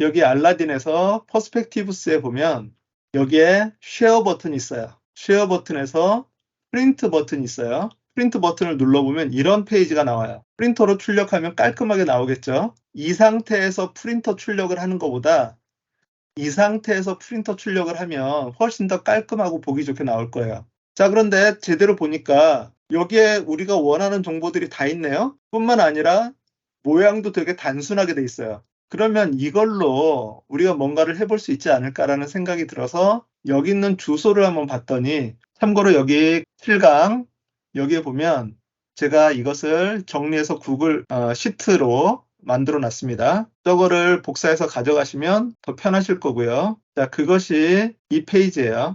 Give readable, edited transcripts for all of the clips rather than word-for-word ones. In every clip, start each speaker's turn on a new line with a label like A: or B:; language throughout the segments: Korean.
A: 여기 알라딘에서 퍼스펙티브스에 보면 여기에 쉐어 버튼이 있어요. 쉐어 버튼에서 프린트 버튼이 있어요. 프린트 버튼을 눌러보면 이런 페이지가 나와요. 프린터로 출력하면 깔끔하게 나오겠죠? 이 상태에서 프린터 출력을 하는 것보다 이 상태에서 프린터 출력을 하면 훨씬 더 깔끔하고 보기 좋게 나올 거예요. 자, 그런데 제대로 보니까 여기에 우리가 원하는 정보들이 다 있네요. 뿐만 아니라 모양도 되게 단순하게 돼 있어요. 그러면 이걸로 우리가 뭔가를 해볼 수 있지 않을까라는 생각이 들어서 여기 있는 주소를 한번 봤더니, 참고로 여기 7강 여기에 보면 제가 이것을 정리해서 구글 시트로 만들어 놨습니다. 저거를 복사해서 가져가시면 더 편하실 거고요. 자, 그것이 이 페이지예요.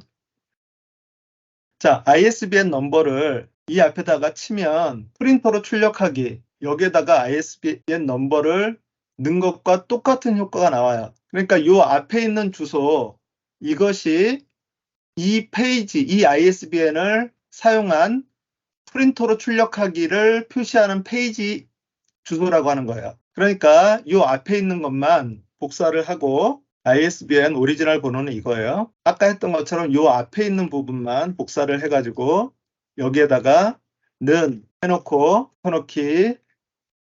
A: 자, ISBN 넘버를 이 앞에다가 치면 프린터로 출력하기, 여기에다가 ISBN 넘버를 넣은 것과 똑같은 효과가 나와요. 그러니까 이 앞에 있는 주소, 이것이 이 페이지, 이 ISBN을 사용한 프린터로 출력하기를 표시하는 페이지 주소라고 하는 거예요. 그러니까 이 앞에 있는 것만 복사를 하고 ISBN 오리지널 번호는 이거예요. 아까 했던 것처럼 이 앞에 있는 부분만 복사를 해가지고 여기에다가 는 해놓고 쳐넣기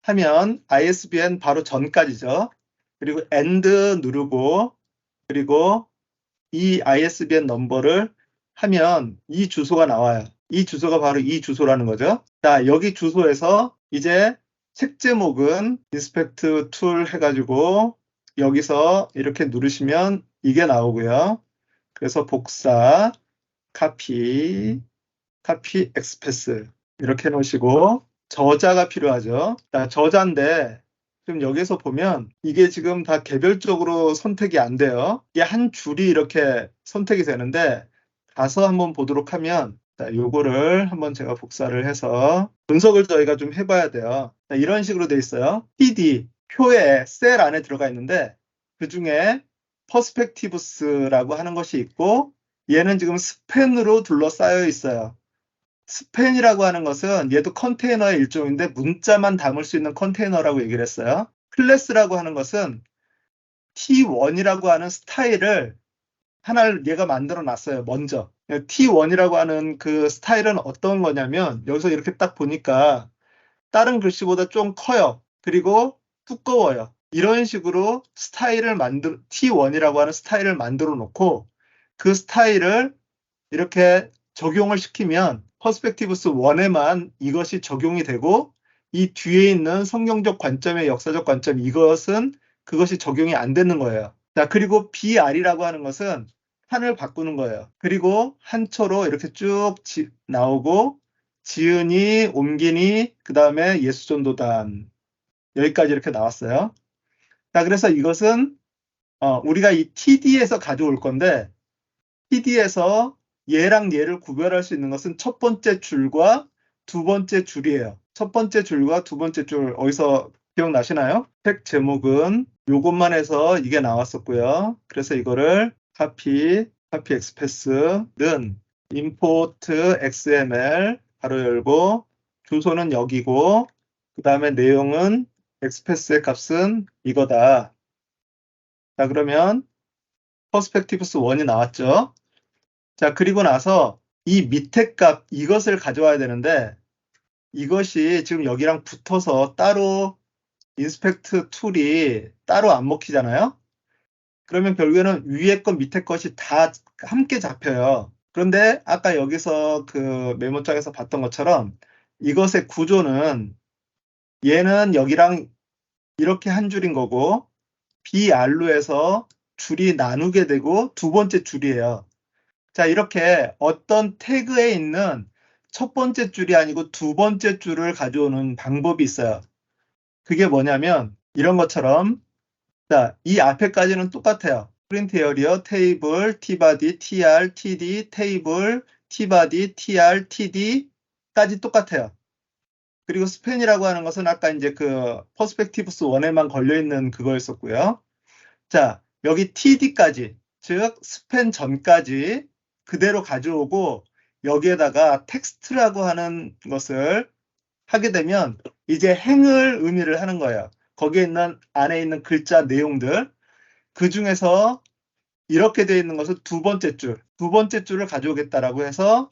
A: 하면 ISBN 바로 전까지죠. 그리고 AND 누르고 그리고 이 ISBN 넘버를 하면 이 주소가 나와요. 이 주소가 바로 이 주소라는 거죠. 자, 여기 주소에서 이제 책 제목은 인스펙트 툴 해가지고 여기서 이렇게 누르시면 이게 나오고요. 그래서 복사, 카피 엑스패스 이렇게 놓으시고 저자가 필요하죠. 자, 저자인데 지금 여기서 보면 이게 지금 다 개별적으로 선택이 안 돼요. 이게 한 줄이 이렇게 선택이 되는데 가서 한번 보도록 하면 자, 요거를 한번 제가 복사를 해서 분석을 저희가 좀 해봐야 돼요. 자, 이런 식으로 돼 있어요. PD, 표에 셀 안에 들어가 있는데 그 중에 퍼스펙티브스라고 하는 것이 있고 얘는 지금 스팬으로 둘러싸여 있어요. 스팬이라고 하는 것은 얘도 컨테이너의 일종인데 문자만 담을 수 있는 컨테이너라고 얘기를 했어요. 클래스라고 하는 것은 T1이라고 하는 스타일을 하나를 얘가 만들어 놨어요. 먼저. T1이라고 하는 그 스타일은 어떤 거냐면 여기서 이렇게 딱 보니까 다른 글씨보다 좀 커요. 그리고 두꺼워요. 이런 식으로 T1이라고 하는 스타일을 만들어 놓고 그 스타일을 이렇게 적용을 시키면 퍼스펙티브스 1에만 이것이 적용이 되고 이 뒤에 있는 성경적 관점의 역사적 관점 그것이 적용이 안 되는 거예요. 자, 그리고 BR이라고 하는 것은 한을 바꾸는 거예요. 그리고 한초로 이렇게 쭉 나오고 지은이, 옮기니, 그 다음에 예수전도단 여기까지 이렇게 나왔어요. 자, 그래서 이것은 우리가 이 TD에서 가져올 건데 TD에서 얘랑 얘를 구별할 수 있는 것은 첫 번째 줄과 두 번째 줄이에요. 첫 번째 줄과 두 번째 줄 어디서 기억나시나요? 책 제목은 요것만 해서 이게 나왔었고요. 그래서 이거를 카피 엑스패스는 import xml 바로 열고 주소는 여기고 그 다음에 내용은 엑스패스의 값은 이거다. 자, 그러면 퍼스펙티브스 1이 나왔죠. 자, 그리고 나서 이 밑에 값 이것을 가져와야 되는데 이것이 지금 여기랑 붙어서 따로 인스펙트 툴이 따로 안 먹히잖아요. 그러면 결국에는 위에 것 밑에 것이 다 함께 잡혀요. 그런데 아까 여기서 그 메모장에서 봤던 것처럼 이것의 구조는 얘는 여기랑 이렇게 한 줄인 거고 BR로 해서 줄이 나누게 되고 두 번째 줄이에요. 자, 이렇게 어떤 태그에 있는 첫 번째 줄이 아니고 두 번째 줄을 가져오는 방법이 있어요. 그게 뭐냐면 이런 것처럼 자, 이 앞에까지는 똑같아요. 프린트 에어리어, 테이블, tbody, tr, td, 테이블, tbody, tr, td까지 똑같아요. 그리고 스팬이라고 하는 것은 아까 이제 그 퍼스펙티브스 1에만 걸려있는 그거였었고요. 자, 여기 td까지, 즉 스팬 전까지 그대로 가져오고 여기에다가 텍스트라고 하는 것을 하게 되면 이제 행을 의미를 하는 거예요. 거기에 있는 안에 있는 글자 내용들. 그 중에서 이렇게 되어 있는 것은 두 번째 줄을 가져오겠다라고 해서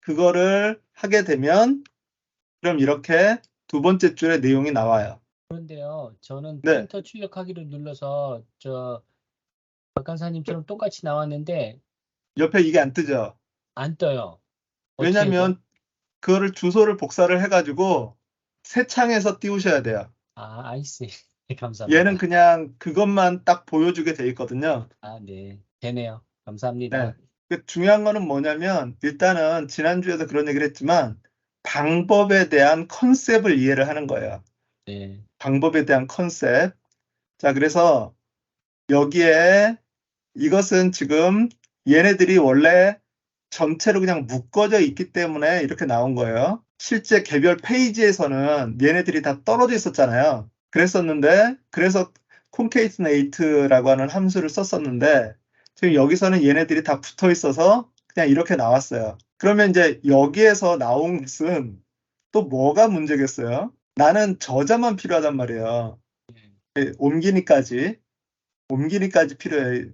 A: 그거를 하게 되면 그럼 이렇게 두 번째 줄의 내용이 나와요.
B: 그런데요, 저는
A: 네,
B: 프린터 출력하기를 눌러서 박간사님처럼 똑같이 나왔는데
A: 옆에 이게 안 뜨죠.
B: 안 떠요. 어떻게 해야 돼요?
A: 왜냐면 그거를 주소를 복사를 해가지고 새 창에서 띄우셔야 돼요.
B: 아, 아이씨. 감사합니다.
A: 얘는 그냥 그것만 딱 보여주게 돼 있거든요.
B: 아, 네. 되네요.
A: 네.
B: 감사합니다.
A: 중요한 거는 뭐냐면 일단은 지난주에도 그런 얘기를 했지만 방법에 대한 컨셉을 이해를 하는 거예요.
B: 네.
A: 방법에 대한 컨셉. 자, 그래서 여기에 이것은 지금 얘네들이 원래 전체로 그냥 묶어져 있기 때문에 이렇게 나온 거예요. 실제 개별 페이지에서는 얘네들이 다 떨어져 있었잖아요. 그래서 concatenate라고 하는 함수를 썼었는데 지금 여기서는 얘네들이 다 붙어 있어서 그냥 이렇게 나왔어요. 그러면 이제 여기에서 나온 것은 또 뭐가 문제겠어요? 나는 저자만 필요하단 말이에요. 옮기니까지 필요해.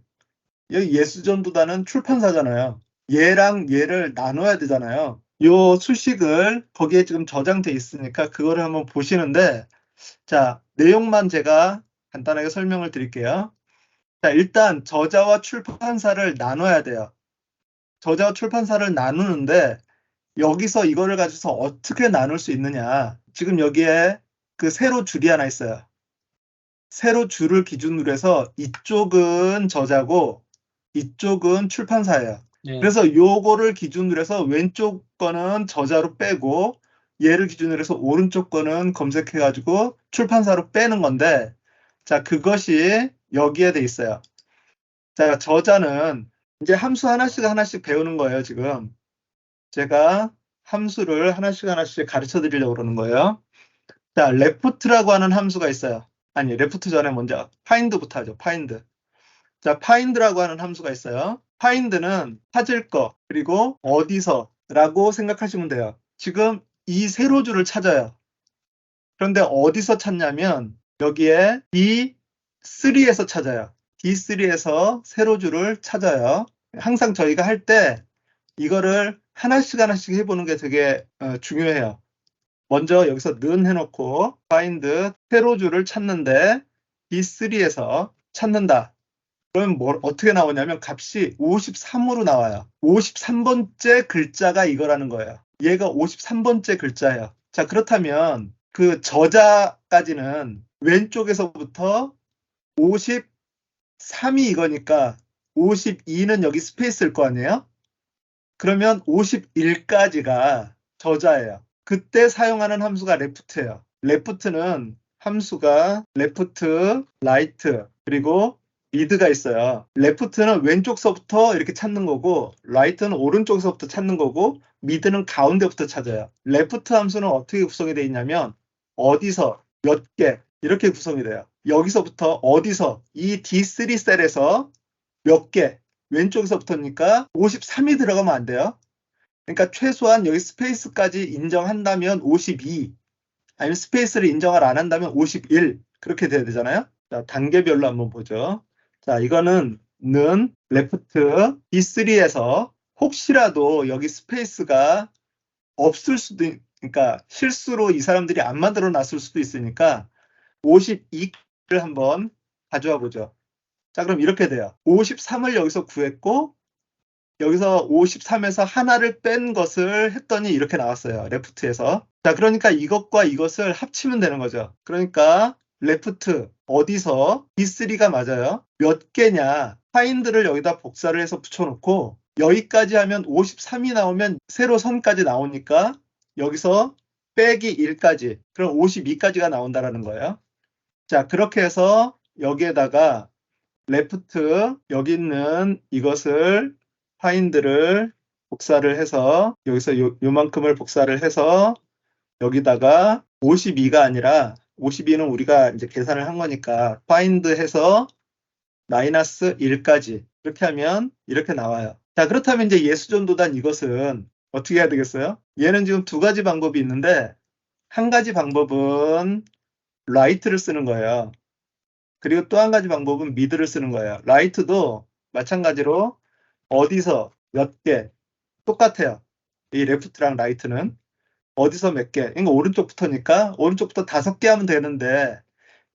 A: 여기 예수전도단은 출판사잖아요. 얘랑 얘를 나눠야 되잖아요. 요 수식을 거기에 지금 저장돼 있으니까 그거를 한번 보시는데 자, 내용만 제가 간단하게 설명을 드릴게요. 자, 일단 저자와 출판사를 나눠야 돼요. 저자와 출판사를 나누는데 여기서 이거를 가지고서 어떻게 나눌 수 있느냐. 지금 여기에 그 세로 줄이 하나 있어요. 세로 줄을 기준으로 해서 이쪽은 저자고 이쪽은 출판사예요.
B: 네.
A: 그래서 요거를 기준으로 해서 왼쪽 거는 저자로 빼고 얘를 기준으로 해서 오른쪽 거는 검색해가지고 출판사로 빼는 건데 자, 그것이 여기에 돼 있어요. 자, 저자는 이제 함수 하나씩 배우는 거예요, 지금. 제가 함수를 하나씩 가르쳐 드리려고 그러는 거예요. 자, left라고 하는 함수가 있어요. 아니, left 전에 먼저 find부터 하죠. find. 자, find라고 하는 함수가 있어요. find는 찾을 거, 그리고 어디서라고 생각하시면 돼요. 지금 이 세로줄을 찾아요. 그런데 어디서 찾냐면 여기에 D3에서 찾아요. D3에서 세로줄을 찾아요. 항상 저희가 할 때 이거를 하나씩 해보는 게 되게 중요해요. 먼저 여기서 는 해놓고 find 세로줄을 찾는데 D3에서 찾는다. 그럼 어떻게 나오냐면 값이 53으로 나와요. 53번째 글자가 이거라는 거예요. 얘가 53번째 글자예요. 자, 그렇다면 그 저자까지는 왼쪽에서부터 53이 이거니까 52는 여기 스페이스일 거 아니에요? 그러면 51까지가 저자예요. 그때 사용하는 함수가 left예요. left는 함수가 left, right, 그리고 mid가 있어요. left는 왼쪽서부터 이렇게 찾는 거고 right는 오른쪽서부터 찾는 거고 mid는 가운데부터 찾아요. left 함수는 어떻게 구성이 되어 있냐면 어디서, 몇 개 이렇게 구성이 돼요. 여기서부터 어디서 이 D3 셀에서 몇 개, 왼쪽에서부터니까 53이 들어가면 안 돼요. 그러니까 최소한 여기 스페이스까지 인정한다면 52, 아니면 스페이스를 인정을 안 한다면 51 그렇게 돼야 되잖아요. 자, 단계별로 한번 보죠. 자, 이거는 레프트 D3에서 혹시라도 여기 스페이스가 없을 수도 그러니까 실수로 이 사람들이 안 만들어 놨을 수도 있으니까 52를 한번 가져와 보죠. 자, 그럼 이렇게 돼요. 53을 여기서 구했고 여기서 53에서 하나를 뺀 것을 했더니 이렇게 나왔어요. 레프트에서. 자, 그러니까 이것과 이것을 합치면 되는 거죠. 그러니까 레프트 어디서 D3가 맞아요. 몇 개냐. find를 여기다 복사를 해서 붙여놓고 여기까지 하면 53이 나오면 세로 선까지 나오니까 여기서 빼기 1까지 그럼 52까지가 나온다라는 거예요. 자, 그렇게 해서 여기에다가 레프트 여기 있는 이것을 find를 복사를 해서 여기서 요만큼을 복사를 해서 여기다가 52가 아니라 52는 우리가 이제 계산을 한 거니까 find 해서 마이너스 1까지 이렇게 하면 이렇게 나와요. 자, 그렇다면 이제 예수전도단 이것은 어떻게 해야 되겠어요? 얘는 지금 두 가지 방법이 있는데 한 가지 방법은 write를 쓰는 거예요. 그리고 또 한 가지 방법은 미드를 쓰는 거예요. 라이트도 마찬가지로 어디서 몇 개 똑같아요. 이 레프트랑 라이트는 어디서 몇 개. 그러니까 오른쪽부터니까 오른쪽부터 5개 하면 되는데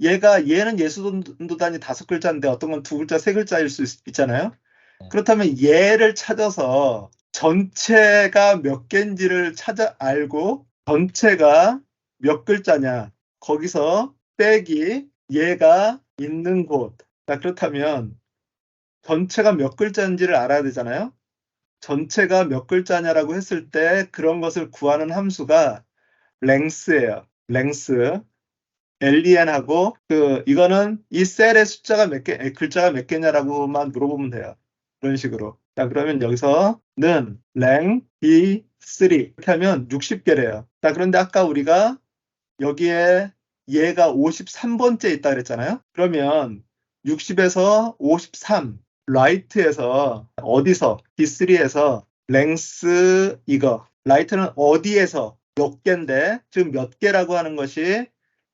A: 얘는 예수전도단이 5글자인데 어떤 건 2글자, 3글자일 수 있잖아요. 그렇다면 얘를 찾아서 전체가 몇 개인지를 찾아 알고 전체가 몇 글자냐 거기서 빼기 얘가 있는 곳. 자, 그렇다면 전체가 몇 글자인지를 알아야 되잖아요. 전체가 몇 글자냐라고 했을 때 그런 것을 구하는 함수가 length예요. length. len하고 이거는 이 셀의 숫자가 몇 개, 글자가 몇 개냐라고만 물어보면 돼요. 이런 식으로. 자, 그러면 여기서는 랭 B3 이렇게 하면 60개래요. 자, 그런데 아까 우리가 여기에 얘가 53번째 있다 그랬잖아요. 그러면 60에서 53 라이트에서 어디서 B3에서 랭스 이거 라이트는 어디에서 몇 개인데 지금 몇 개라고 하는 것이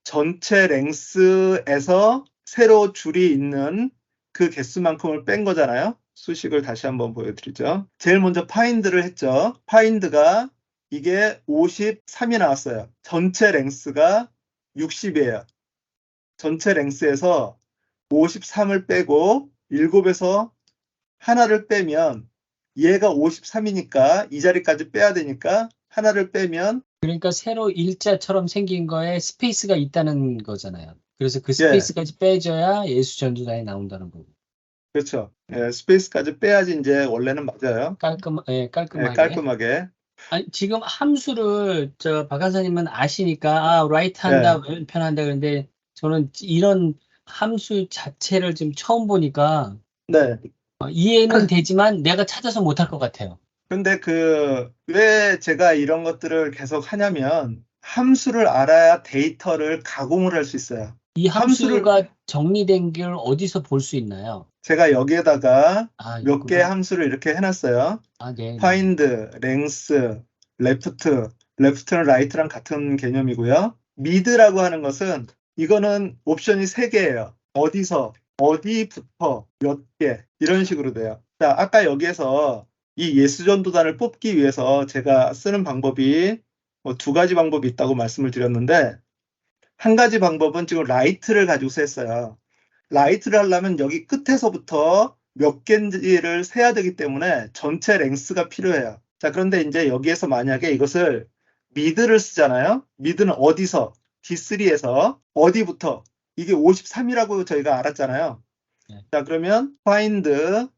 A: 전체 랭스에서 세로 줄이 있는 그 개수만큼을 뺀 거잖아요. 수식을 다시 한번 보여드리죠. 제일 먼저 find를 했죠. find가 이게 53이 나왔어요. 전체 랭스가 60이에요. 전체 랭스에서 53을 빼고 7에서 하나를 빼면 얘가 53이니까 이 자리까지 빼야 되니까 하나를 빼면
B: 그러니까 세로 일자처럼 생긴 거에 스페이스가 있다는 거잖아요. 그래서 그
A: 예,
B: 스페이스까지 빼줘야 예수 전도단이 나온다는 거고.
A: 그렇죠. 예, 스페이스까지 빼야지 이제 원래는 맞아요. 예,
B: 깔끔하게.
A: 깔끔하게.
B: 아니, 지금 함수를 박 간사님은 아시니까 라이트
A: 예,
B: 한다, 왼편 한다 그런데 저는 이런 함수 자체를 지금 처음 보니까
A: 네.
B: 이해는 되지만 내가 찾아서 못할 것 같아요.
A: 근데 왜 제가 이런 것들을 계속 하냐면 함수를 알아야 데이터를 가공을 할 수 있어요.
B: 이
A: 함수를
B: 함수가 정리된 걸 어디서 볼 수 있나요?
A: 제가 여기에다가 몇 개의
B: 있구나.
A: 함수를 이렇게 해놨어요.
B: 네.
A: find, length, left, left는 right랑 같은 개념이고요. mid라고 하는 것은 이거는 옵션이 3개예요. 어디서, 어디부터, 몇 개, 이런 식으로 돼요. 자, 아까 여기에서 이 예수전도단을 뽑기 위해서 제가 쓰는 방법이 2가지 방법이 있다고 말씀을 드렸는데 한 가지 방법은 지금 라이트를 가지고서 했어요. 라이트를 하려면 여기 끝에서부터 몇 개인지를 세야 되기 때문에 전체 랭스가 필요해요. 자, 그런데 이제 여기에서 만약에 이것을 미드를 쓰잖아요. 미드는 어디서? D3에서 어디부터? 이게 53이라고 저희가 알았잖아요.
B: 네.
A: 자, 그러면 find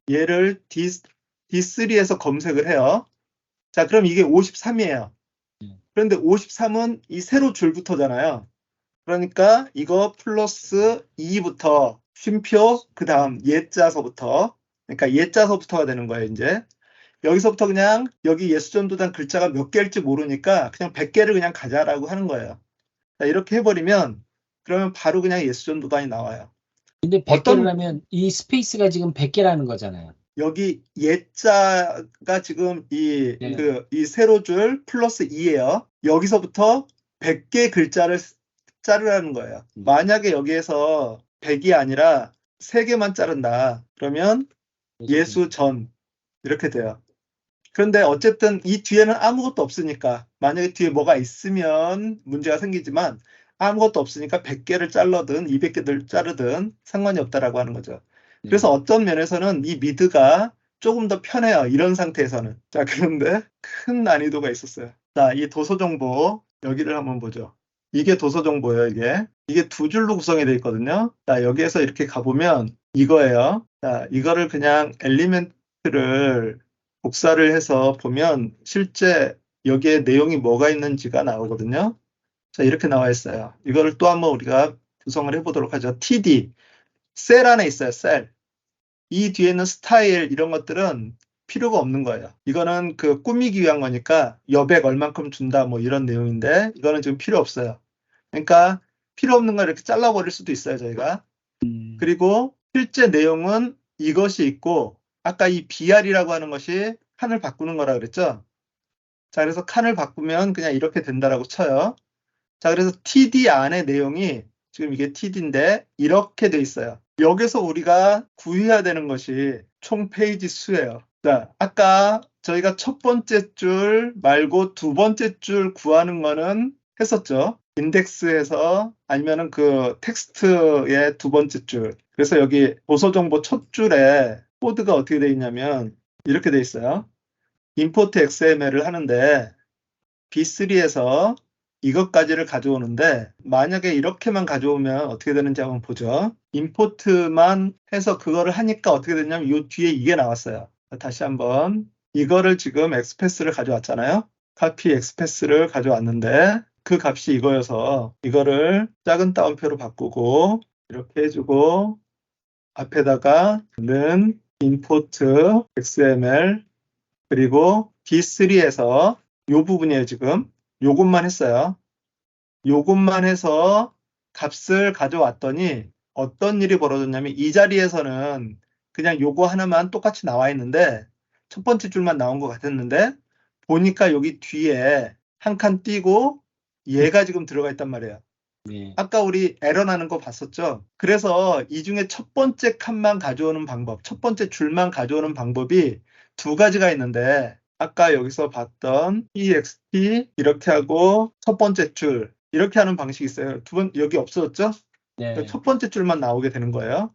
A: 얘를 D3에서 검색을 해요. 자, 그럼 이게 53이에요. 그런데 53은 이 세로 줄부터잖아요. 그러니까 이거 플러스 2부터 쉼표 그 다음 예자서부터 그러니까 예자서부터가 되는 거예요. 이제 여기서부터 그냥 여기 예수전도단 글자가 몇 개일지 모르니까 그냥 100개를 그냥 가자라고 하는 거예요. 자, 이렇게 해버리면 그러면 바로 그냥 예수전도단이 나와요.
B: 근데 100개를 하면 이 스페이스가 지금 100개라는 거잖아요.
A: 여기 예자가 지금 이 세로줄 플러스 2예요. 여기서부터 100개 글자를 자르라는 거예요. 만약에 여기에서 100이 아니라 3개만 자른다. 그러면 예수전 이렇게 돼요. 그런데 어쨌든 이 뒤에는 아무것도 없으니까 만약에 뒤에 뭐가 있으면 문제가 생기지만 아무것도 없으니까 100개를 잘라든 200개를 자르든 상관이 없다라고 하는 거죠. 그래서 어떤 면에서는 이 미드가 조금 더 편해요. 이런 상태에서는. 자, 그런데 큰 난이도가 있었어요. 자, 이 도서 정보 여기를 한번 보죠. 이게 도서 정보예요. 이게 2줄로 구성이 되어 있거든요. 자, 여기에서 이렇게 가보면 이거예요. 자, 이거를 그냥 엘리멘트를 복사를 해서 보면 실제 여기에 내용이 뭐가 있는지가 나오거든요. 자, 이렇게 나와 있어요. 이거를 또 한번 우리가 구성을 해보도록 하죠. TD, 셀 안에 있어요. 셀. 이 뒤에 있는 스타일 이런 것들은 필요가 없는 거예요. 이거는 꾸미기 위한 거니까 여백 얼만큼 준다 뭐 이런 내용인데 이거는 지금 필요 없어요. 그러니까 필요 없는 걸 이렇게 잘라버릴 수도 있어요. 저희가. 그리고 실제 내용은 이것이 있고 아까 이 BR이라고 하는 것이 칸을 바꾸는 거라 그랬죠. 자, 그래서 칸을 바꾸면 그냥 이렇게 된다라고 쳐요. 자, 그래서 TD 안에 내용이 지금 이게 td인데 이렇게 돼 있어요. 여기서 우리가 구해야 되는 것이 총 페이지 수예요. 자, 아까 저희가 첫 번째 줄 말고 두 번째 줄 구하는 거는 했었죠. 인덱스에서 아니면은 그 텍스트의 두 번째 줄. 그래서 여기 도서 정보 첫 줄에 코드가 어떻게 돼 있냐면 이렇게 돼 있어요. import XML을 하는데 B3에서 이것까지를 가져오는데 만약에 이렇게만 가져오면 어떻게 되는지 한번 보죠. import만 해서 그거를 하니까 어떻게 됐냐면 이 뒤에 이게 나왔어요. 다시 한번 이거를 지금 XPath를 가져왔잖아요. copy XPath를 가져왔는데 그 값이 이거여서 이거를 작은 따옴표로 바꾸고 이렇게 해주고 앞에다가 는 import XML 그리고 B3에서 요 부분이에요, 지금. 요것만 했어요. 요것만 해서 값을 가져왔더니 어떤 일이 벌어졌냐면 이 자리에서는 그냥 요거 하나만 똑같이 나와 있는데 첫 번째 줄만 나온 것 같았는데 보니까 여기 뒤에 한 칸 띄고 얘가 지금 들어가 있단 말이에요.
B: 네.
A: 아까 우리 에러 나는 거 봤었죠? 그래서 이 중에 첫 번째 칸만 가져오는 방법, 첫 번째 줄만 가져오는 방법이 두 가지가 있는데 아까 여기서 봤던 ext 이렇게 하고 첫 번째 줄 이렇게 하는 방식이 있어요. 여기 없어졌죠?
B: 네.
A: 첫 번째 줄만 나오게 되는 거예요.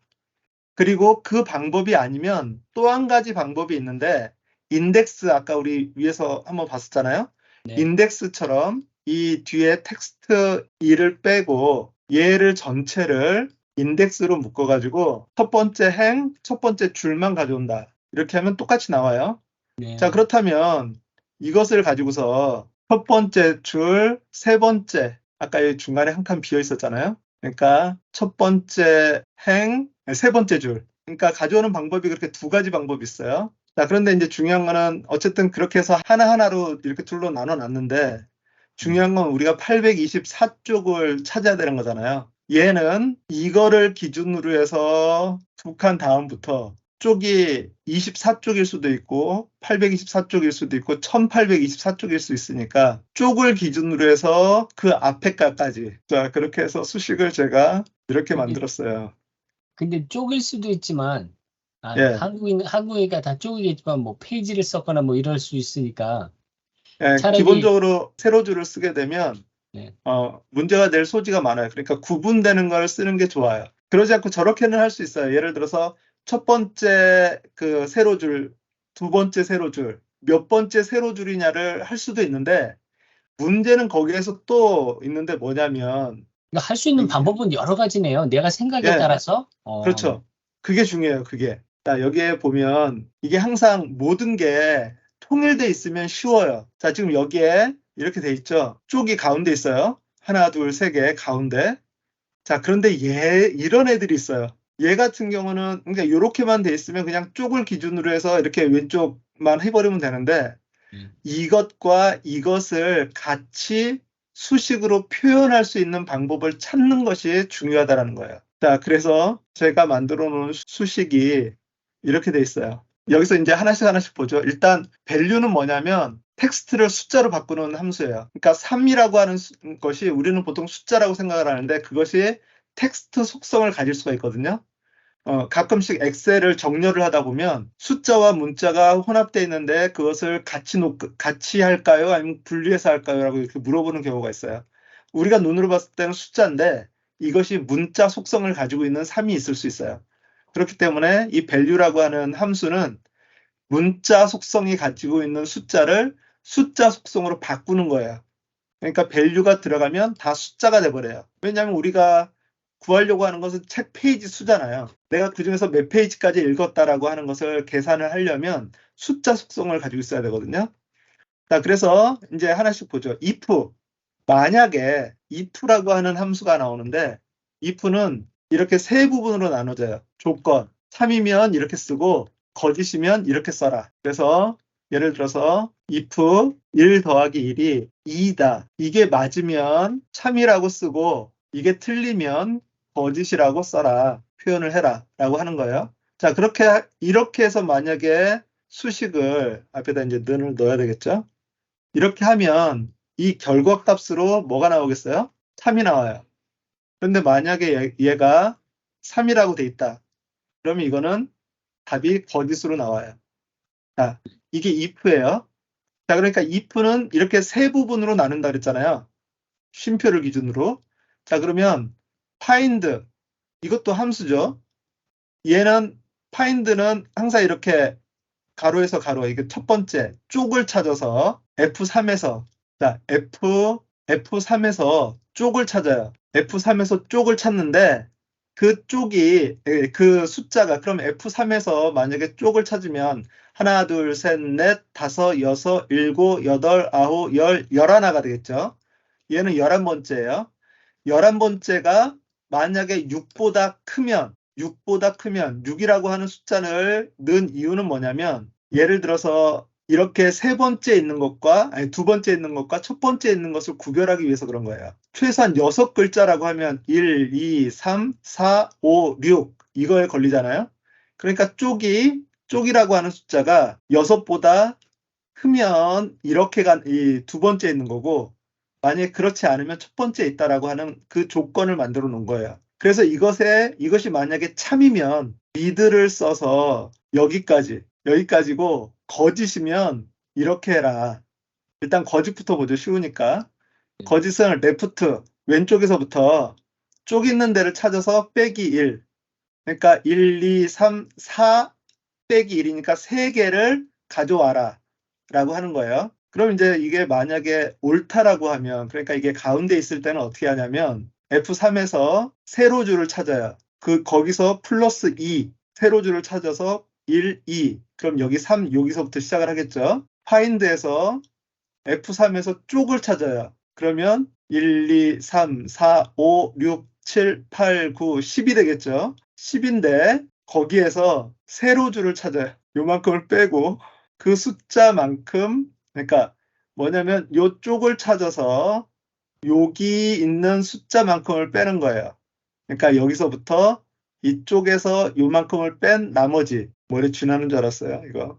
A: 그리고 그 방법이 아니면 또 한 가지 방법이 있는데 인덱스 아까 우리 위에서 한번 봤었잖아요.
B: 네.
A: 인덱스처럼 이 뒤에 텍스트 2를 빼고 얘를 전체를 인덱스로 묶어가지고 첫 번째 행, 첫 번째 줄만 가져온다. 이렇게 하면 똑같이 나와요.
B: 네.
A: 자, 그렇다면 이것을 가지고서 첫 번째 줄, 세 번째, 아까 여기 중간에 한 칸 비어 있었잖아요. 그러니까 첫 번째 행, 세 번째 줄. 그러니까 가져오는 방법이 그렇게 두 가지 방법이 있어요. 자, 그런데 이제 중요한 거는 어쨌든 그렇게 해서 하나하나로 이렇게 둘로 나눠 놨는데 중요한 건 우리가 824쪽을 찾아야 되는 거잖아요. 얘는 이거를 기준으로 해서 두 칸 다음부터 쪽이 24쪽일 수도 있고 824쪽일 수도 있고 1824쪽일 수 있으니까 쪽을 기준으로 해서 그 앞에 까지 자 그렇게 해서 수식을 제가 이렇게 만들었어요.
B: 근데 쪽일 수도 있지만
A: 예.
B: 한국이니까 다 쪽이겠지만 뭐 페이지를 썼거나 뭐 이럴 수 있으니까
A: 예,
B: 차라리
A: 기본적으로 세로줄을 쓰게 되면
B: 네.
A: 문제가 될 소지가 많아요. 그러니까 구분되는 걸 쓰는 게 좋아요. 그러지 않고 저렇게는 할 수 있어요. 예를 들어서 첫 번째 그 세로줄, 두 번째 세로줄, 몇 번째 세로줄이냐를 할 수도 있는데 문제는 거기에서 또 있는데 뭐냐면
B: 그러니까 할 수 있는
A: 이게-
B: 방법은 여러 가지네요. 내가 생각에
A: 예,
B: 따라서
A: 그렇죠. 그게 중요해요. 그게. 자, 여기에 보면 이게 항상 모든 게 통일돼 있으면 쉬워요. 자, 지금 여기에 이렇게 돼 있죠. 쪽이 가운데 있어요. 하나, 둘, 세 개 가운데. 자, 그런데 이런 애들이 있어요. 얘 같은 경우는, 그러니까 이렇게만 돼 있으면 그냥 쪽을 기준으로 해서 이렇게 왼쪽만 해버리면 되는데, 이것과 이것을 같이 수식으로 표현할 수 있는 방법을 찾는 것이 중요하다는 거예요. 자, 그래서 제가 만들어 놓은 수식이 이렇게 돼 있어요. 여기서 이제 하나씩 보죠. 일단, value는 뭐냐면, 텍스트를 숫자로 바꾸는 함수예요. 그러니까 3이라고 하는 것이 우리는 보통 숫자라고 생각을 하는데 그것이 텍스트 속성을 가질 수가 있거든요. 가끔씩 엑셀을 정렬을 하다 보면 숫자와 문자가 혼합되어 있는데 그것을 같이 할까요? 아니면 분리해서 할까요? 라고 이렇게 물어보는 경우가 있어요. 우리가 눈으로 봤을 때는 숫자인데 이것이 문자 속성을 가지고 있는 3이 있을 수 있어요. 그렇기 때문에 이 value라고 하는 함수는 문자 속성이 가지고 있는 숫자를 숫자 속성으로 바꾸는 거예요. 그러니까 value가 들어가면 다 숫자가 돼버려요. 왜냐하면 우리가 구하려고 하는 것은 책 페이지 수잖아요. 내가 그중에서 몇 페이지까지 읽었다라고 하는 것을 계산을 하려면 숫자 속성을 가지고 있어야 되거든요. 자, 그래서 이제 하나씩 보죠. if, 만약에 if라고 하는 함수가 나오는데 if는 이렇게 세 부분으로 나눠져요. 조건, 3이면 이렇게 쓰고 거짓이면 이렇게 써라. 그래서 예를 들어서 if 1 더하기 1이 2다. 이게 맞으면 참이라고 쓰고 이게 틀리면 거짓이라고 써라. 표현을 해라. 라고 하는 거예요. 자, 이렇게 해서 만약에 수식을 앞에다 이제 는을 넣어야 되겠죠. 이렇게 하면 이 결과값으로 뭐가 나오겠어요? 3이 나와요. 그런데 만약에 얘가 3이라고 돼 있다. 그러면 이거는 답이 거짓으로 나와요. 자, 이게 if예요. 자, 그러니까 if는 이렇게 세 부분으로 나눈다 그랬잖아요. 쉼표를 기준으로. 자, 그러면 find 이것도 함수죠. 얘는 find는 항상 이렇게 가로에서 가로, 이게 첫 번째 쪽을 찾아서 F3에서 자, F3에서 쪽을 찾아요. F3에서 쪽을 찾는데 그 쪽이 그 숫자가 그럼 F3에서 만약에 쪽을 찾으면 하나, 둘, 셋, 넷, 다섯, 여섯, 일곱, 여덟, 아홉, 열, 11가 되겠죠. 얘는 11번째예요. 11번째가 만약에 6이라고 하는 숫자를 넣은 이유는 뭐냐면 예를 들어서 이렇게 세 번째 있는 것과 아니 두 번째 있는 것과 첫 번째 있는 것을 구별하기 위해서 그런 거예요. 최소한 6글자라고 하면 1, 2, 3, 4, 5, 6 이거에 걸리잖아요. 그러니까 쪽이라고 하는 숫자가 6보다 크면 이렇게 이 두 번째 있는 거고 만약에 그렇지 않으면 첫 번째 있다라고 하는 그 조건을 만들어 놓은 거예요. 그래서 이것이 만약에 참이면 미드를 써서 여기까지고 거짓이면 이렇게 해라. 일단 거짓부터 보죠. 쉬우니까. 거짓은 레프트 왼쪽에서부터 쪽 있는 데를 찾아서 빼기 1. 그러니까 1, 2, 3, 4 빼기 1이니까 3개를 가져와라 라고 하는 거예요. 그럼 이제 이게 만약에 옳다라고 하면 그러니까 이게 가운데 있을 때는 어떻게 하냐면 F3에서 세로줄을 찾아요. 거기서 플러스 2 세로줄을 찾아서 1, 2 그럼 여기 3 여기서부터 시작을 하겠죠. find에서 F3에서 쪽을 찾아요. 그러면 1, 2, 3, 4, 5, 6, 7, 8, 9, 10이 되겠죠. 10인데 거기에서 세로줄을 찾아요. 요만큼을 빼고 그 숫자만큼 그러니까 뭐냐면 요쪽을 찾아서 여기 있는 숫자만큼을 빼는 거예요. 그러니까 여기서부터 이쪽에서 요만큼을 뺀 나머지 머리 쥐나는 줄 알았어요. 이거.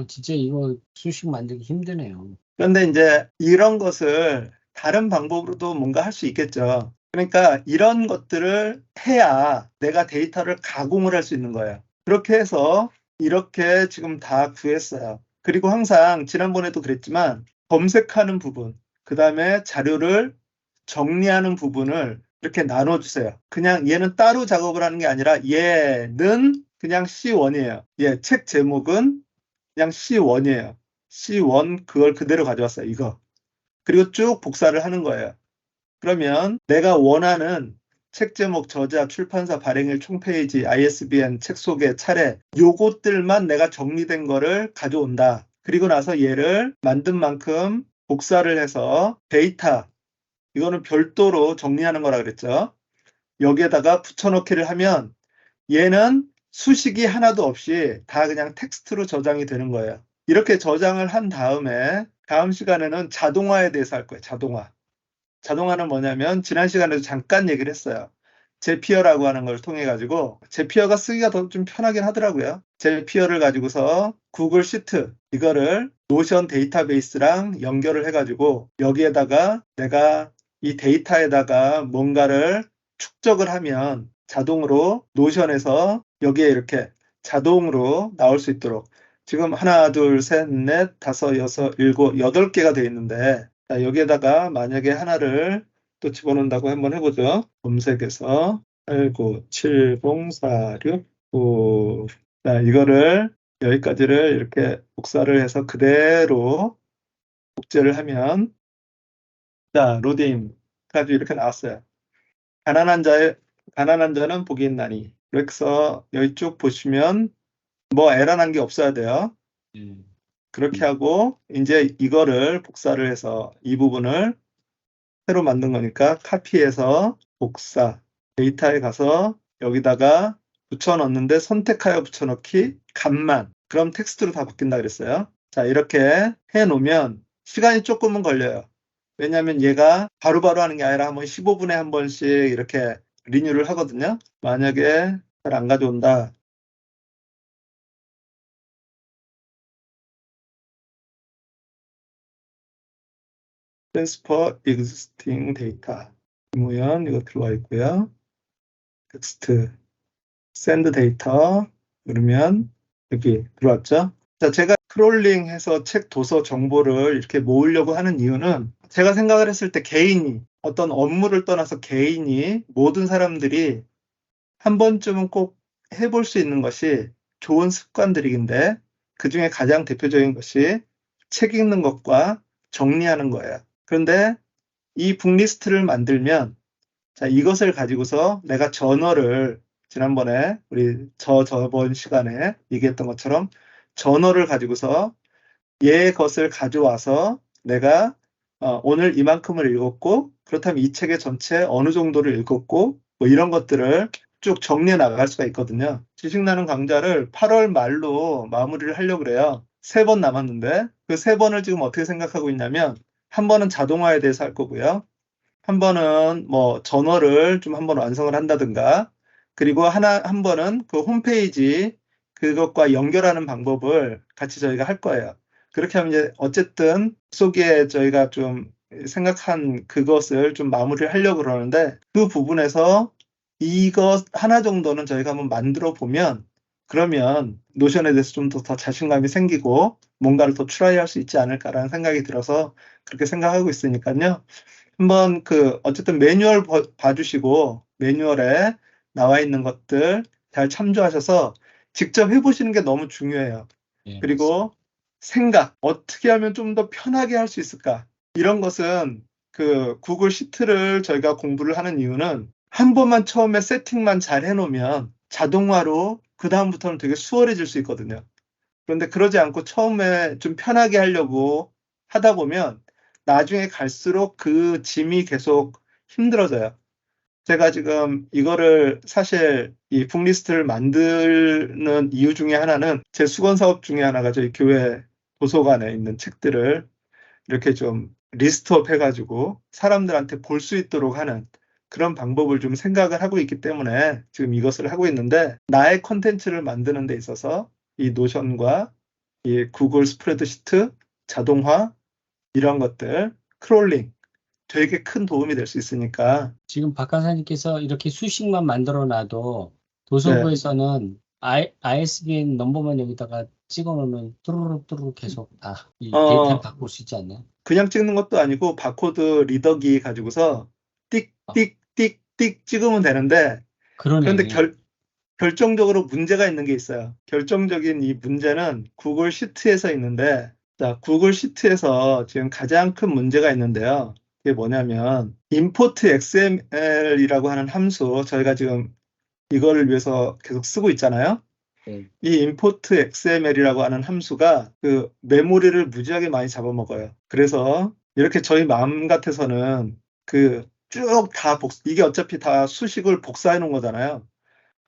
B: 진짜 이거 수식 만들기 힘드네요.
A: 그런데 이제 이런 것을 다른 방법으로도 뭔가 할 수 있겠죠. 그러니까 이런 것들을 해야 내가 데이터를 가공을 할 수 있는 거예요. 그렇게 해서 이렇게 지금 다 구했어요. 그리고 항상 지난번에도 그랬지만 검색하는 부분, 그 다음에 자료를 정리하는 부분을 이렇게 나눠주세요. 그냥 얘는 따로 작업을 하는 게 아니라 얘는 그냥 C1이에요. 책 제목은 그냥 C1이에요. C1 그걸 그대로 가져왔어요. 이거. 그리고 쭉 복사를 하는 거예요. 그러면 내가 원하는 책 제목, 저자, 출판사, 발행일, 총페이지, ISBN, 책 소개, 차례 요것들만 내가 정리된 거를 가져온다. 그리고 나서 얘를 만든 만큼 복사를 해서 데이터 이거는 별도로 정리하는 거라 그랬죠. 여기에다가 붙여넣기를 하면 얘는 수식이 하나도 없이 다 그냥 텍스트로 저장이 되는 거예요. 이렇게 저장을 한 다음에 다음 시간에는 자동화에 대해서 할 거예요. 자동화. 자동화는 뭐냐면 지난 시간에도 잠깐 얘기를 했어요. 제피어라고 하는 걸 통해 가지고 제피어가 쓰기가 더 좀 편하긴 하더라고요. 제피어를 가지고서 구글 시트 이거를 노션 데이터베이스랑 연결을 해 가지고 여기에다가 내가 이 데이터에다가 뭔가를 축적을 하면 자동으로 노션에서 여기에 이렇게 자동으로 나올 수 있도록 지금 하나, 둘, 셋, 넷, 다섯, 여섯, 일곱, 8개가 되어 있는데 자, 여기에다가 만약에 하나를 또 집어넣는다고 한번 해보죠. 검색해서 8970469 자, 이거를 여기까지를 이렇게 복사를 해서 그대로 복제를 하면 자, 로딩까지 이렇게 나왔어요. 가난한 자는 복이 있나니. 이렇게 해서 여기 쭉 보시면 뭐 에러 난 게 없어야 돼요. 그렇게 하고 이제 이거를 복사를 해서 이 부분을 새로 만든 거니까 카피해서 복사 데이터에 가서 여기다가 붙여넣는데 선택하여 붙여넣기 값만 그럼 텍스트로 다 바뀐다 그랬어요. 자 이렇게 해 놓으면 시간이 조금은 걸려요. 왜냐하면 얘가 바로바로 하는 게 아니라 한번 15분에 한 번씩 이렇게 리뉴를 하거든요. 만약에 잘 안 가져온다. transfer existing data 김우현 이거 들어와 있고요. 텍스트, 샌드 데이터 누르면 여기 들어왔죠. 자, 제가 크롤링해서 책 도서 정보를 이렇게 모으려고 하는 이유는 제가 생각을 했을 때 개인이 어떤 업무를 떠나서 개인이 모든 사람들이 한 번쯤은 꼭 해볼 수 있는 것이 좋은 습관들인데 그 중에 가장 대표적인 것이 책 읽는 것과 정리하는 거예요. 그런데 이 북리스트를 만들면 자, 이것을 가지고서 내가 저널을 지난번에 우리 저번 시간에 얘기했던 것처럼 저널을 가지고서 얘 것을 가져와서 내가 오늘 이만큼을 읽었고 그렇다면 이 책의 전체 어느 정도를 읽었고 뭐 이런 것들을 쭉 정리해 나갈 수가 있거든요. 지식 나눔 강좌를 8월 말로 마무리를 하려고 그래요. 3번 남았는데 그 3번을 지금 어떻게 생각하고 있냐면 한 번은 자동화에 대해서 할 거고요. 한 번은 뭐 저널을 좀 한번 완성을 한다든가 그리고 한 번은 그 홈페이지 그것과 연결하는 방법을 같이 저희가 할 거예요. 그렇게 하면 이제 어쨌든 속에 저희가 좀 생각한 그것을 좀 마무리를 하려고 그러는데 그 부분에서 이것 하나 정도는 저희가 한번 만들어 보면 그러면 노션에 대해서 좀 더 자신감이 생기고 뭔가를 더 트라이할 수 있지 않을까라는 생각이 들어서 그렇게 생각하고 있으니까요. 한번 어쨌든 매뉴얼 봐주시고 매뉴얼에 나와 있는 것들 잘 참조하셔서 직접 해보시는 게 너무 중요해요.
B: 예,
A: 그리고 생각, 어떻게 하면 좀 더 편하게 할 수 있을까? 이런 것은 구글 시트를 저희가 공부를 하는 이유는 한 번만 처음에 세팅만 잘 해놓으면 자동화로 그 다음부터는 되게 수월해질 수 있거든요. 그런데 그러지 않고 처음에 좀 편하게 하려고 하다 보면 나중에 갈수록 그 짐이 계속 힘들어져요. 제가 지금 이거를 사실 이 북리스트를 만드는 이유 중에 하나는 제 수건 사업 중에 하나가 저희 교회 도서관에 있는 책들을 이렇게 좀 리스트업 해가지고 사람들한테 볼 수 있도록 하는 그런 방법을 좀 생각을 하고 있기 때문에 지금 이것을 하고 있는데 나의 콘텐츠를 만드는 데 있어서 이 노션과 이 구글 스프레드시트, 자동화 이런 것들, 크롤링 되게 큰 도움이 될 수 있으니까
B: 지금 박강사님께서 이렇게 수식만 만들어 놔도
A: 네,
B: 도서부에서는 ISBN 넘버만 여기다가 찍어 놓으면 뚜루룩 계속 다 이 데이터를
A: 어,
B: 바꿀 수 있지 않나요?
A: 그냥 찍는 것도 아니고 바코드 리더기 가지고서
B: 아,
A: 띡띡띡띡 찍으면 되는데 그런데
B: 그러네.
A: 결정적으로 문제가 있는 게 있어요. 결정적인 이 문제는 구글 시트에서 있는데, 자, 구글 시트에서 지금 가장 큰 문제가 있는데요. 그게 뭐냐면, import XML이라고 하는 함수, 저희가 지금 이거를 위해서 계속 쓰고 있잖아요.
B: 네.
A: 이 import XML이라고 하는 함수가 그 메모리를 무지하게 많이 잡아먹어요. 그래서 이렇게 저희 마음 같아서는 쭉 다 이게 어차피 다 수식을 복사해 놓은 거잖아요.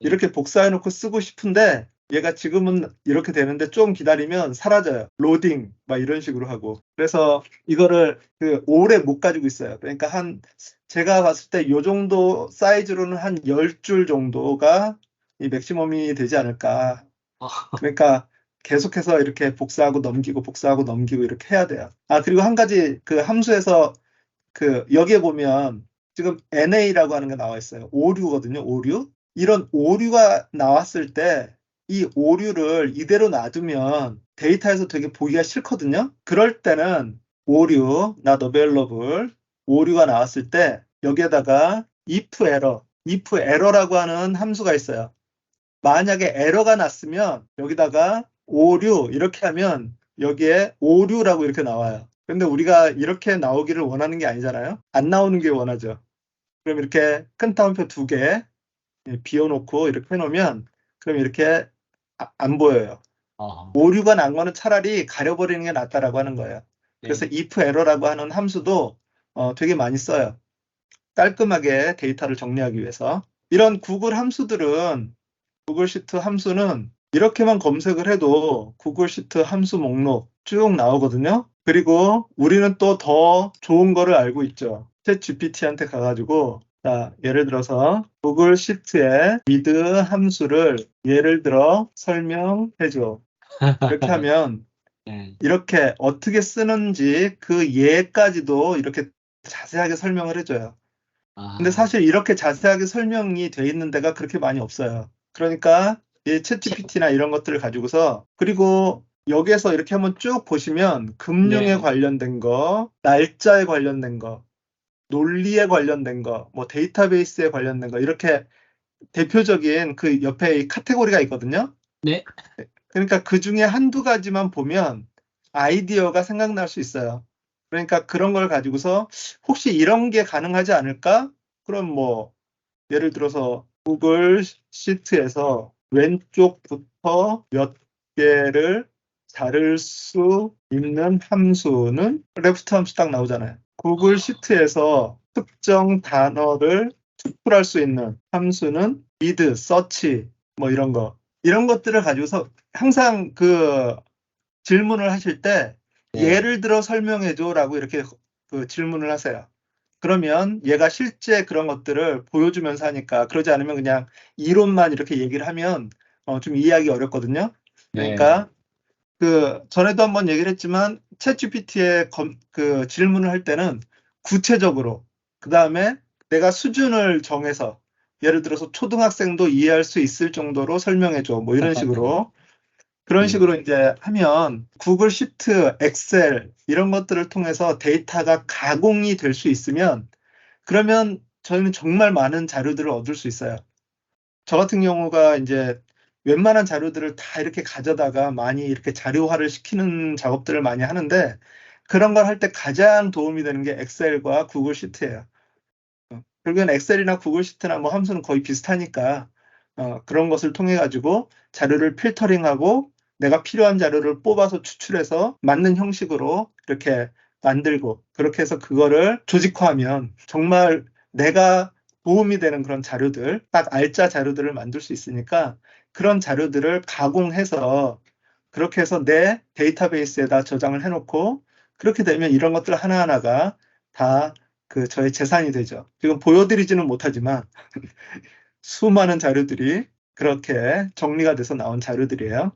B: 네.
A: 이렇게 복사해 놓고 쓰고 싶은데 얘가 지금은 이렇게 되는데 좀 기다리면 사라져요. 로딩 막 이런 식으로 하고. 그래서 이거를 오래 못 가지고 있어요. 그러니까 제가 봤을 때 이 정도 사이즈로는 한 10줄 정도가 이 맥시멈이 되지 않을까.
B: 아,
A: 그러니까 계속해서 이렇게 복사하고 넘기고 복사하고 넘기고 이렇게 해야 돼요. 아, 그리고 한 가지 함수에서 여기에 보면 지금 NA라고 하는 게 나와 있어요. 오류거든요. 오류. 이런 오류가 나왔을 때 이 오류를 이대로 놔두면 데이터에서 되게 보기가 싫거든요. 그럴 때는 오류, not available, 오류가 나왔을 때 여기에다가 if error라고 하는 함수가 있어요. 만약에 에러가 났으면 여기다가 오류 이렇게 하면 여기에 오류라고 이렇게 나와요. 근데 우리가 이렇게 나오기를 원하는 게 아니잖아요. 안 나오는 게 원하죠. 그럼 이렇게 큰 따옴표 2개 비워놓고 이렇게 해놓으면 그럼 이렇게 안 보여요.
B: 아,
A: 오류가 난 거는 차라리 가려버리는 게 낫다라고 하는 거예요. 그래서
B: 네.
A: if error라고 하는 함수도 되게 많이 써요. 깔끔하게 데이터를 정리하기 위해서. 이런 구글 함수들은 구글 시트 함수는 이렇게만 검색을 해도 구글 시트 함수 목록 쭉 나오거든요. 그리고 우리는 또 더 좋은 거를 알고 있죠. 챗 GPT한테 가가지고 자, 예를 들어서 구글 시트에 미드 함수를 예를 들어 설명해줘. 이렇게 하면
B: 네.
A: 이렇게 어떻게 쓰는지 그 예까지도 이렇게 자세하게 설명을 해줘요. 근데 사실 이렇게 자세하게 설명이 돼 있는 데가 그렇게 많이 없어요. 그러니까 이 챗GPT나 이런 것들을 가지고서 그리고 여기에서 이렇게 한번 쭉 보시면 금융에
B: 네.
A: 관련된 거, 날짜에 관련된 거, 논리에 관련된 거, 뭐 데이터베이스에 관련된 거 이렇게 대표적인 그 옆에 이 카테고리가 있거든요.
B: 네.
A: 그러니까 그 중에 한두 가지만 보면 아이디어가 생각날 수 있어요. 그러니까 그런 걸 가지고서 혹시 이런 게 가능하지 않을까? 그럼 뭐 예를 들어서 구글 시트에서 왼쪽부터 몇 개를 자를 수 있는 함수는 레프트 함수 딱 나오잖아요. 구글 시트에서 특정 단어를 추출할 수 있는 함수는 read, search 뭐 이런 거. 이런 것들을 가지고서 항상 그 질문을 하실 때
B: 네.
A: 예를 들어 설명해줘라고 이렇게 그 질문을 하세요. 그러면 얘가 실제 그런 것들을 보여주면서 하니까 그러지 않으면 그냥 이론만 이렇게 얘기를 하면 좀 이해하기 어렵거든요. 그러니까 그 전에도 한번 얘기를 했지만 챗GPT에 그 질문을 할 때는 구체적으로 그 다음에 내가 수준을 정해서 예를 들어서 초등학생도 이해할 수 있을 정도로 설명해줘 뭐 이런 식으로 그런 식으로 이제 하면 구글 시트, 엑셀 이런 것들을 통해서 데이터가 가공이 될 수 있으면 그러면 저희는 정말 많은 자료들을 얻을 수 있어요. 저 같은 경우가 이제 웬만한 자료들을 다 이렇게 가져다가 많이 이렇게 자료화를 시키는 작업들을 많이 하는데 그런 걸 할 때 가장 도움이 되는 게 엑셀과 구글 시트예요. 결국엔 엑셀이나 구글 시트나 뭐 함수는 거의 비슷하니까 그런 것을 통해 가지고 자료를 필터링하고 내가 필요한 자료를 뽑아서 추출해서 맞는 형식으로 이렇게 만들고 그렇게 해서 그거를 조직화하면 정말 내가 도움이 되는 그런 자료들, 딱 알짜 자료들을 만들 수 있으니까 그런 자료들을 가공해서 그렇게 해서 내 데이터베이스에다 저장을 해놓고 그렇게 되면 이런 것들 하나하나가 다 그 저의 재산이 되죠. 지금 보여드리지는 못하지만 수많은 자료들이 그렇게 정리가 돼서 나온 자료들이에요.